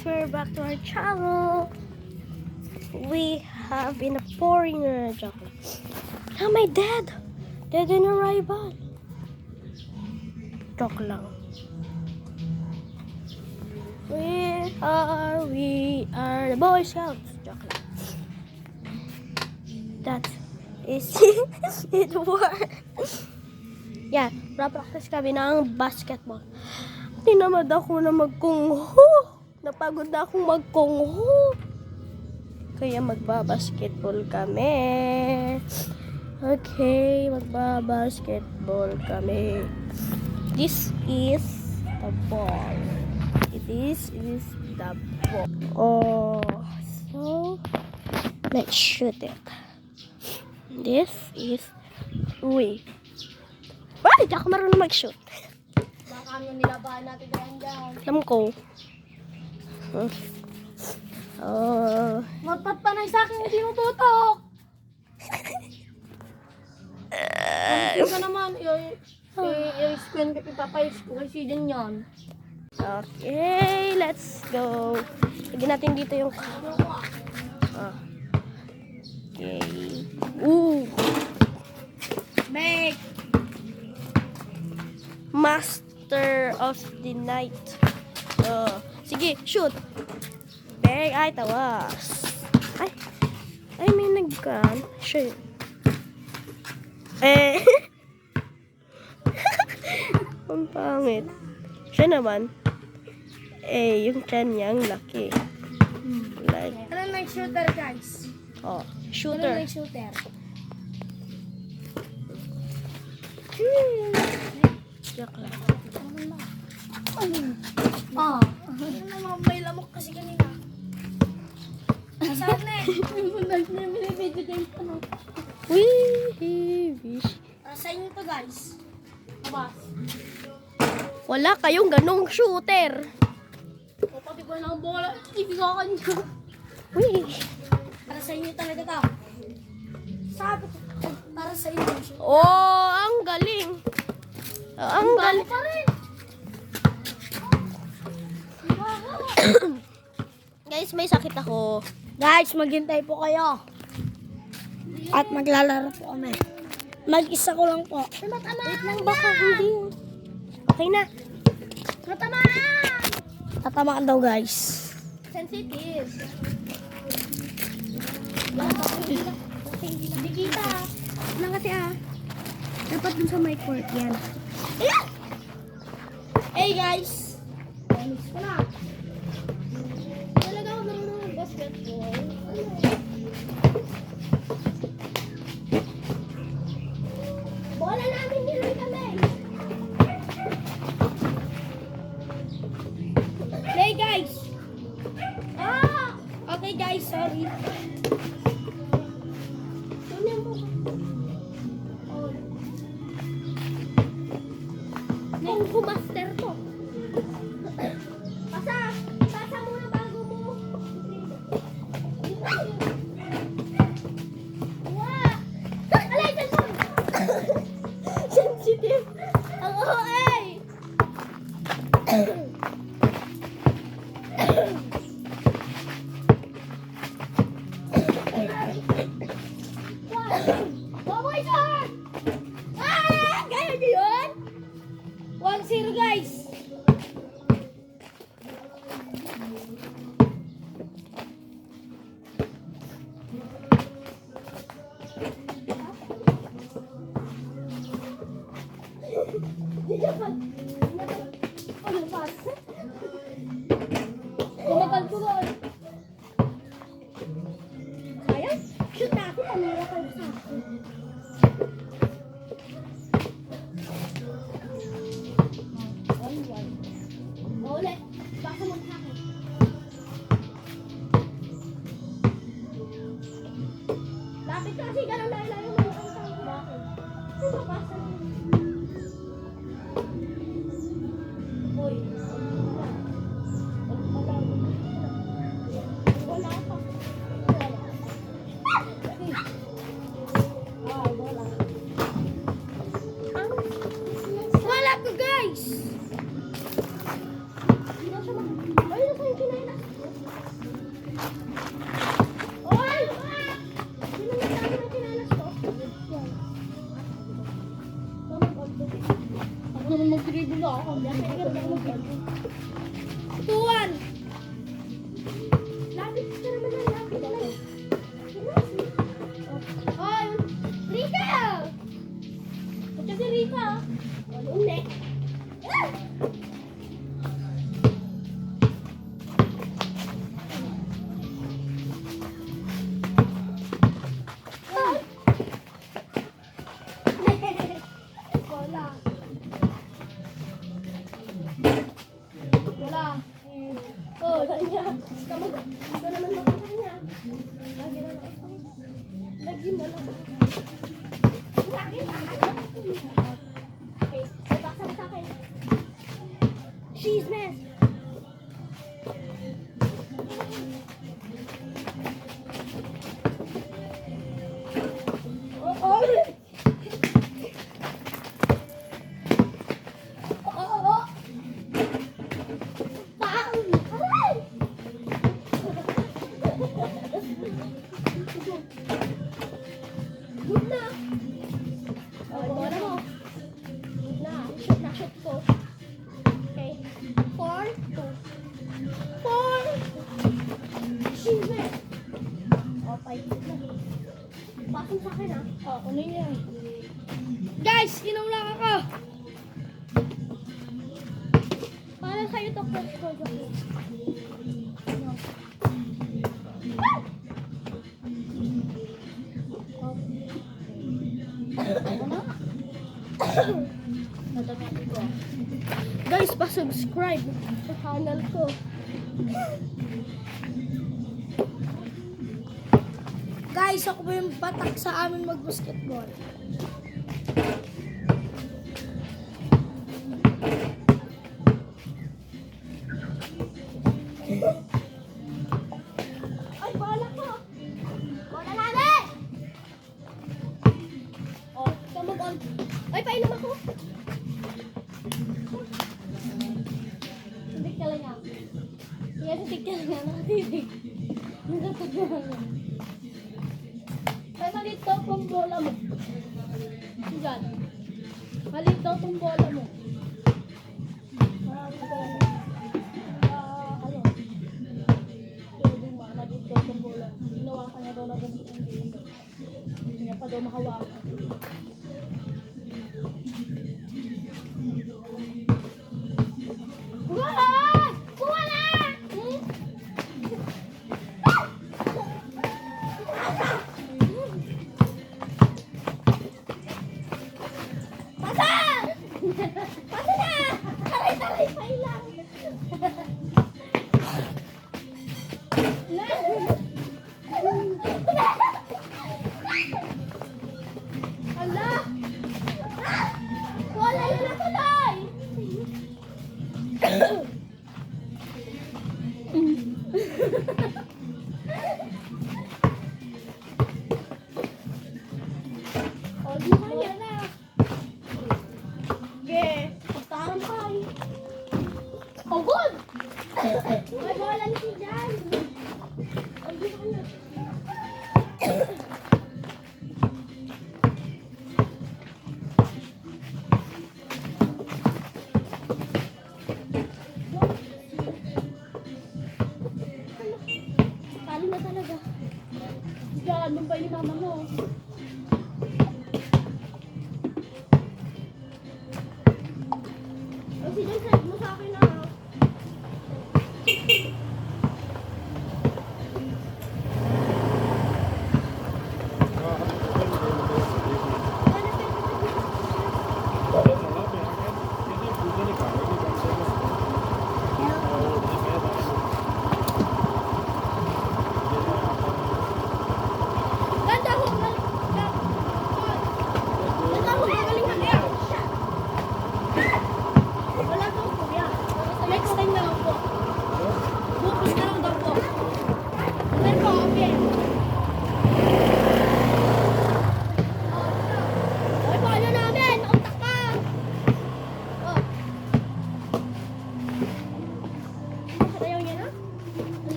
guys, we're back to our channel. We have been a foreigner. Joke lang. Am I dead? Dead in arrival. Joke lang. We are the Boy Scouts. Joke lang. That is it works. Yan, practice kami ng basketball. Tinamad ako na mag-kung-hu. Napagod na akong mag-kung-hu. Kaya magbabasketball kami. Okay, magbabasketball kami. This is the ball. It is the ball. Oh, so let's shoot it. This is Wala, di ako marunong mag-shoot. Baka ano nilabahan natin dyan. Alam ko. Magpatpanay sa akin, hindi mo tutok. Kung ka naman, i-screen ka, ipapayos ko kasi din yan. Okay, let's go. Lagyan natin dito yung Okay. Make! Master of the night. Sige, shoot. Bang, ay, tawas. Ay, may nagkan. Shoot. Ang pangit. Siya naman. Yung chan niyang laki. Like, Ano na yung shooter, guys? Ano shooter. na yung shooter? Joke lang. Ano naman, may lamok kasi kanina. Saan na eh? Binibidyo game pa, no? Wee! Sa inyo to, guys. Abas. Wala kayong ganong shooter. O, pati ko na ang bola. Ibigakan nyo. Wee! Para sa inyo talaga to. Sabi ko, para sa inyo. Oh, ang galing. Ang galing. Pa rin. Guys, may sakit ako. Guys, maghintay po kayo. At maglalaro po kami. Mag-isa ko lang po. Wait lang, baka hindi. Okay na. Tatamaan! Tatamaan daw, guys. Sensitive. Hindi kita. Lang kasi dapat dun sa my court yan. Hey, guys. Miss ko na. Talaga ako marunong mag-basketball. Bola namin niloy kami. Hey guys! Okay guys, sorry. Kung kumaster to. Pasa muna bago mo. Alay, cellphone. Sensitive. Ang OA. Baboy shot! Kaya nyo yun? 1-0, guys. Kumagal ko doon. Kaya? Shoot na ako. Pamira kayo sa akin. Ulit. Baka maghakin. Wala niya. Ito naman makita niya. Lagi na lang. Lagi na lang. Lagi na lang. Okay, so baksa mo sa akin. Cheese mess. Good na. Oh, bola mo. Good na. Shoot na, shoot ko. Okay. 4, 2. 4. Cheese mess. Oh, 5. Pasok sa akin ah. Oh, kunin niya. Guys, inom lang ako. Para sa'yo to, coach ko. Guys, pa-subscribe sa channel ko. Guys, ako po yung batak sa amin mag-basketball. Ay, bola ko! Bola namin! Oh, ikaw mag-on. Ay, painom ako! Titig ka lang yan. Sige, titig ka lang yan. Nakatitig. Nakatitig ka lang yan. Ay, maliit daw pang bola mo. Diyan. Maliit daw pang bola mo. Marami ko yan. Ano? Pwede ba? Maliit daw pang bola. Ginawa ka na daw na ganito ang game. Hindi niya pa daw makawakan. Wala! Wala! Hmm? Pasa! Pasa na! Taray-taray pa ilang! Ala! Wala na nakatay! O, di kaya na. Sige, pagtarang ka. Oh, good! May bola na si Jan. O, di kaya. Talo na talaga. Jan, mabay ni mama mo. O, si Jan, send mo sa akin na. Ganda ko.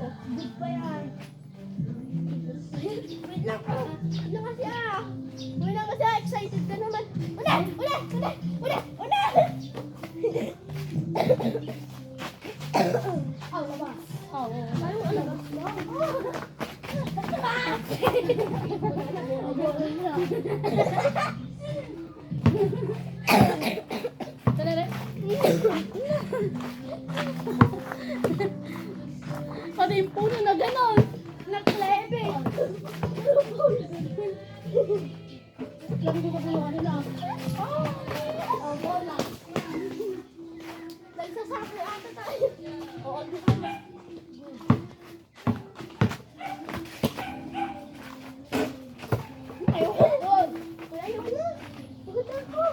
Good pa yan. Wait lang po. Wait lang kasi ah. Wait lang kasi ah. Excited ka naman. Ulit! Ulit! Ulit! Ulit! Ulit! Oh, labas. Oh, tayo ang labas mo. Pati yung puno na gano'n. Naklebe. Lagi ko pa tulungan nila. Oh, bola. Nagsasakay ata tayo. Oo, di ba? Ayoko doon. Ayoko na. Pagod na ako.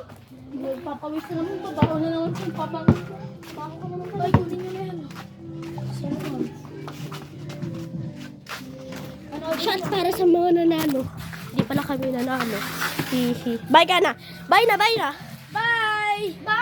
Papawis na naman to. Bako na naman yung papang. Bako ka naman. Ay, kunin nyo na yan. Shot para sa mga nanalo. Hindi pala kami nanalo. Hihi. Bye ka na. Bye na, bye na. Bye! Bye!